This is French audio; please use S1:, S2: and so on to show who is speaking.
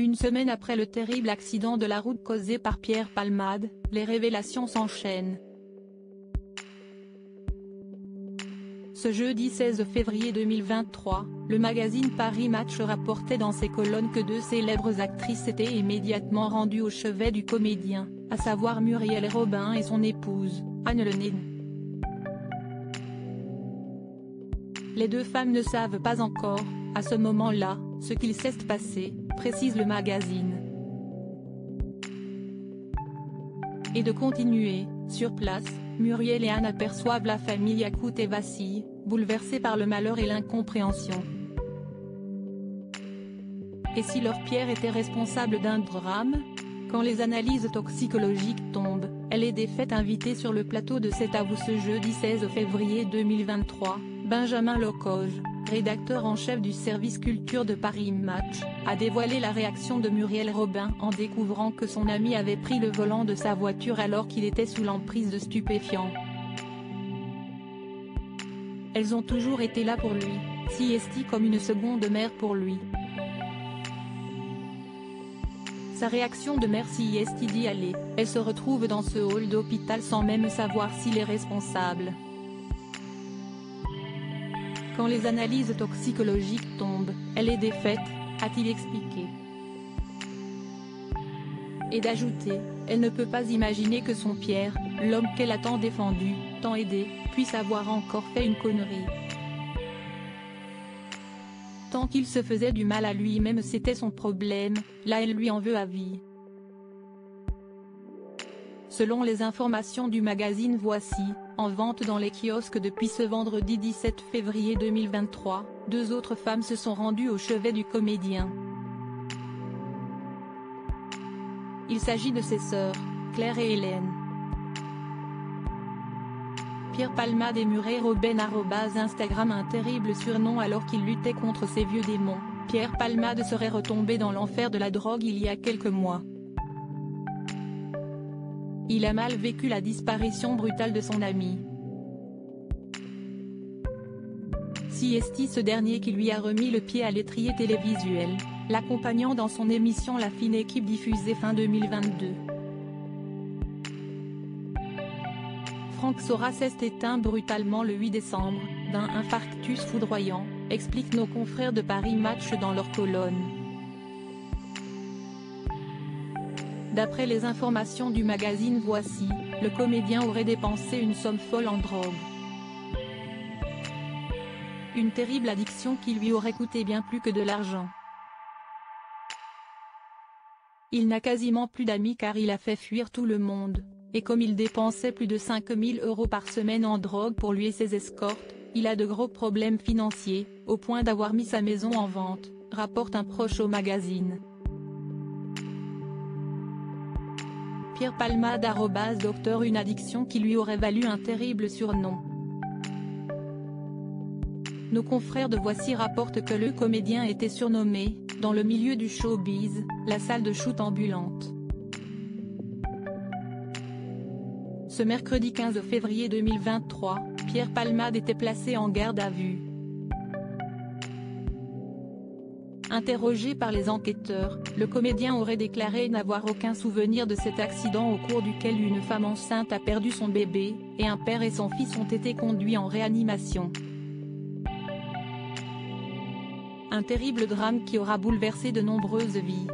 S1: Une semaine après le terrible accident de la route causé par Pierre Palmade, les révélations s'enchaînent. Ce jeudi 16 février 2023, le magazine Paris Match rapportait dans ses colonnes que deux célèbres actrices s'étaient immédiatement rendues au chevet du comédien, à savoir Muriel Robin et son épouse, Anne Le Nen. Les deux femmes ne savent pas encore, à ce moment-là, ce qu'il s'est passé, précise le magazine. Et de continuer, sur place, Muriel et Anne aperçoivent la famille à coûte et vacille, bouleversée par le malheur et l'incompréhension. Et si leur Pierre était responsable d'un drame? Quand les analyses toxicologiques tombent, elle est défaite. Invité sur le plateau de C'est à vous ce jeudi 16 février 2023, Benjamin Locoge, rédacteur en chef du service culture de Paris Match, a dévoilé la réaction de Muriel Robin en découvrant que son ami avait pris le volant de sa voiture alors qu'il était sous l'emprise de stupéfiants. Elles ont toujours été là pour lui, si esti comme une seconde mère pour lui. Sa réaction de mère si esti d'y aller, elle se retrouve dans ce hall d'hôpital sans même savoir s'il est responsable. Quand les analyses toxicologiques tombent, elle est défaite, a-t-il expliqué. Et d'ajouter, elle ne peut pas imaginer que son Pierre, l'homme qu'elle a tant défendu, tant aidé, puisse avoir encore fait une connerie. Tant qu'il se faisait du mal à lui-même c'était son problème, là elle lui en veut à vie. Selon les informations du magazine Voici, en vente dans les kiosques depuis ce vendredi 17 février 2023, deux autres femmes se sont rendues au chevet du comédien. Il s'agit de ses sœurs, Claire et Hélène. Pierre Palmade et Muriel Robin @Instagram. Un terrible surnom alors qu'il luttait contre ses vieux démons, Pierre Palmade serait retombé dans l'enfer de la drogue il y a quelques mois. Il a mal vécu la disparition brutale de son ami. Si esti ce dernier qui lui a remis le pied à l'étrier télévisuel, l'accompagnant dans son émission La Fine Équipe diffusée fin 2022. Franck Soras s'est éteint brutalement le 8 décembre, d'un infarctus foudroyant, expliquent nos confrères de Paris Match dans leur colonne. D'après les informations du magazine Voici, le comédien aurait dépensé une somme folle en drogue. Une terrible addiction qui lui aurait coûté bien plus que de l'argent. Il n'a quasiment plus d'amis car il a fait fuir tout le monde, et comme il dépensait plus de 5 000 € par semaine en drogue pour lui et ses escortes, il a de gros problèmes financiers, au point d'avoir mis sa maison en vente, rapporte un proche au magazine. Pierre Palmade @docteur. Une addiction qui lui aurait valu un terrible surnom. Nos confrères de Voici rapportent que le comédien était surnommé, dans le milieu du showbiz, la salle de shoot ambulante. Ce mercredi 15 février 2023, Pierre Palmade était placé en garde à vue. Interrogé par les enquêteurs, le comédien aurait déclaré n'avoir aucun souvenir de cet accident au cours duquel une femme enceinte a perdu son bébé, et un père et son fils ont été conduits en réanimation. Un terrible drame qui aura bouleversé de nombreuses vies.